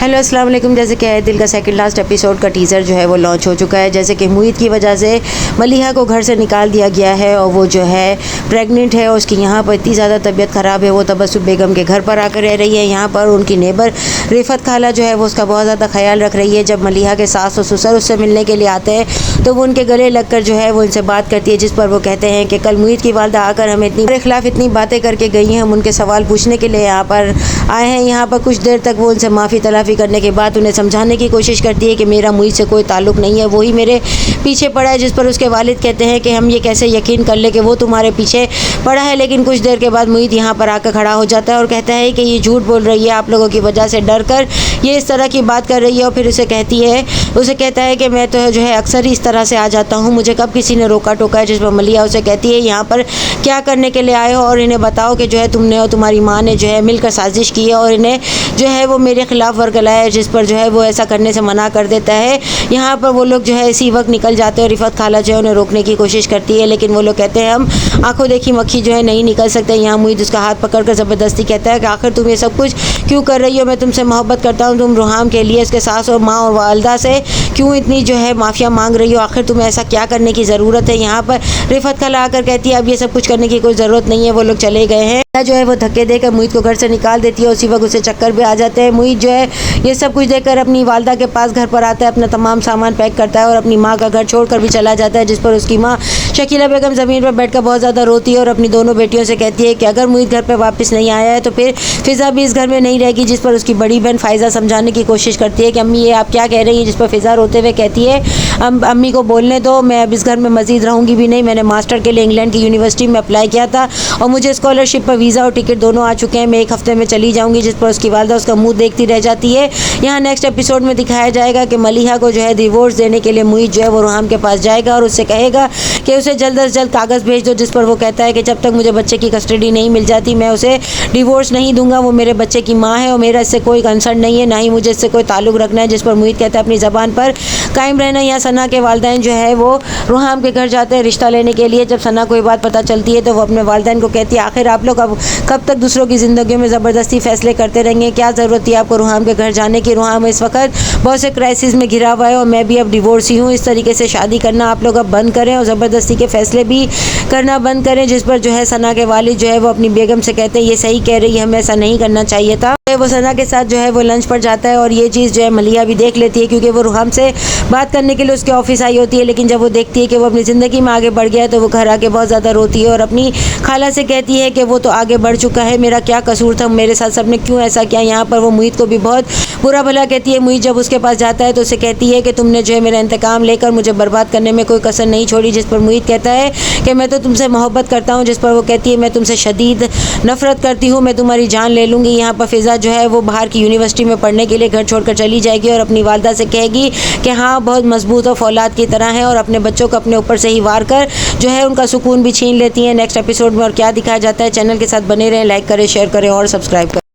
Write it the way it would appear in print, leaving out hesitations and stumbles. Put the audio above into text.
Hello अस्सलाम वालेकुम। जैसे कि दिल का सेकंड लास्ट एपिसोड का टीज़र जो है वो लॉन्च हो चुका है। जैसे कि मुईद की वजह से मलिहा को घर से निकाल दिया गया है और वो जो है प्रेग्नेंट है और उसकी यहाँ पर इतनी ज़्यादा तबीयत ख़राब है, वो तबस्सुम बेगम के घर पर आकर रह रही है। यहाँ पर उनकी नेबर रिफ़त खाला जो है वो उसका बहुत ज़्यादा ख्याल रख रही है। जब मलिहा के सास और ससुर उससे मिलने के लिए आते हैं तो वो उनके गले लग कर जो है वो इनसे बात करती है, जिस पर वो कहते हैं कि कल मुईद की वालदा आकर हमें मेरे खिलाफ़ इतनी बातें करके गई हैं, हम उनके सवाल पूछने के लिए यहाँ पर आए हैं। यहाँ पर कुछ देर तक वो उनसे माफ़ी तलाफ़ी करने के बाद उन्हें समझाने की कोशिश करती है कि मेरा मुझ से कोई ताल्लुक़ नहीं है, वही मेरे पीछे पड़ा है। जिस पर उसके वालिद कहते हैं कि हम ये कैसे यकीन कर ले कि वो तुम्हारे पीछे पड़ा है। लेकिन कुछ देर के बाद मुईद यहाँ पर आकर खड़ा हो जाता है और कहता है कि ये झूठ बोल रही है, आप लोगों की वजह से डर कर ये इस तरह की बात कर रही है। और फिर उसे कहता है कि मैं तो जो है अक्सर ही इस तरह से आ जाता हूँ, मुझे कब किसी ने रोका टोका है। जिस पर मलिहा उसे कहती है यहाँ पर क्या करने के लिए आए हो और इन्हें बताओ कि जो है तुमने और तुम्हारी माँ ने जो है मिलकर साजिश की है और इन्हें जो है वो मेरे खिलाफ़ वर्गलाया है। जिस पर जो है वो ऐसा करने से मना कर देता है। यहाँ पर वो लोग जो है इसी वक्त निकल जाते हैं और रिफ़त खाला जो है उन्हें रोकने की कोशिश करती है, लेकिन वो लोग कहते हैं हम आंखों देखी मक्खी जो है नहीं निकल सकते। यहाँ मुईद उसका हाथ पकड़कर ज़बरदस्ती कहता है कि आखिर तुम ये सब कुछ क्यों कर रही हो, मैं तुमसे मोहब्बत करता हूँ, तुम रुहाम के लिए उसके सास और माँ और वालदा से क्यों इतनी जो है माफ़िया मांग रही हो, आखिर तुम्हें ऐसा क्या करने की ज़रूरत है। यहाँ पर रिफ़त खाला आकर कहती है अब ये सब कुछ करने की कोई ज़रूरत नहीं है, वो लोग चले गए हैं। जो है वो धक्के देकर मुईद को घर से निकाल देती है। उसी वक्त उसे चक्कर भी आ जाते हैं। मुईद जो है ये सब कुछ देखकर अपनी वालदा के पास घर पर आता है, अपना तमाम सामान पैक करता है और अपनी माँ का घर छोड़कर भी चला जाता है। जिस पर उसकी माँ शकीला बेगम ज़मीन पर बैठकर बहुत ज़्यादा रोती है और अपनी दोनों बेटियों से कहती है कि अगर मुईद घर पर वापस नहीं आया है तो फिर फ़िज़ा भी इस घर में नहीं रहेगी। जिस पर उसकी बड़ी बहन फ़ाइज़ा समझाने की कोशिश करती है कि अम्मी ये आप क्या कह रही हैं। जिस पर फ़िज़ा रोते हुए कहती है अम्मी को बोलने दो, मैं अब इस घर में मज़ीद रहूँगी भी नहीं। मैंने मास्टर के लिए इंग्लैंड की यूनिवर्सिटी में अप्लाई किया था और मुझे स्कॉलरशिप पर वीज़ा और टिकट दोनों आ चुके हैं, मैं एक हफ्ते में चली जाऊंगी। जिस पर उसकी वालदा उसका मुंह देखती रह जाती है। यहाँ नेक्स्ट एपिसोड में दिखाया जाएगा कि मलिहा को जो है डिवोर्स देने के लिए मुईद जो है वो रुहाम के पास जाएगा और उससे कहेगा कि उसे जल्द से जल्द कागज़ भेज दो। जिस पर वो कहता है कि जब तक मुझे बच्चे की कस्टडी नहीं मिल जाती मैं उसे डिवोर्स नहीं दूंगा, वो मेरे बच्चे की माँ है और मेरा इससे कोई कंसर्न नहीं है, ना ही मुझे इससे कोई ताल्लुक़ रखना है। जिस पर मुईद कहता है अपनी ज़बान पर कायम रहना। यहाँ सना के वालदैन जो है वो रुहाम के घर जाते हैं रिश्ता लेने के लिए। जब सना को ये बात पता चलती है तो वो अपने वालदैन को कहती है आखिर आप लोग अब कब तक दूसरों की ज़िंदगी में ज़बरदस्ती फ़ैसले करते रहेंगे, क्या ज़रूरत थी आपको रुहाम के घर जाने की। रुहाम इस वक्त बहुत से क्राइसिस में घिरा हुआ है और मैं भी अब डिवोर्सी हूँ, इस तरीके से शादी करना आप लोग अब बंद करें और ज़बरदस्ती के फ़ैसले भी करना बंद करें। जिस पर जो है सना के वालिद जो है वो अपनी बेगम से कहते हैं ये सही कह रही है, हमें ऐसा नहीं करना चाहिए था। वो सना के साथ जो है वो लंच पर जाता है और ये चीज़ जो है मलिहा भी देख लेती है क्योंकि वो रुहाम से बात करने के लिए उसके ऑफिस आई होती है। लेकिन जब वो देखती है कि वो अपनी ज़िंदगी में आगे बढ़ गया है तो वो घर आके बहुत ज़्यादा रोती है और अपनी खाला से कहती है कि वो तो आगे बढ़ चुका है, मेरा क्या कसूर था, मेरे साथ सबने क्यों ऐसा किया। यहाँ पर वो मुईद को भी बहुत बुरा भला कहती है। मुईद जब उसके पास जाता है तो उसे कहती है कि तुमने जो है मेरा इंतकाम लेकर मुझे बर्बाद करने में कोई कसर नहीं छोड़ी। जिस पर मुईद कहता है कि मैं तो तुमसे मोहब्बत करता हूँ। जिस पर वो कहती है मैं तुमसे शदीद नफ़रत करती हूँ, मैं तुम्हारी जान ले लूँगी। यहाँ पर फ़िज़ा जो है वो बाहर की यूनिवर्सिटी में पढ़ने के लिए घर छोड़कर चली जाएगी और अपनी वालदा से कहेगी कि हाँ बहुत मजबूत और फौलाद की तरह है और अपने बच्चों को अपने ऊपर से ही वार कर जो है उनका सुकून भी छीन लेती हैं। नेक्स्ट एपिसोड में और क्या दिखाया जाता है, चैनल के साथ बने रहें, लाइक करें, शेयर करें और सब्सक्राइब करें।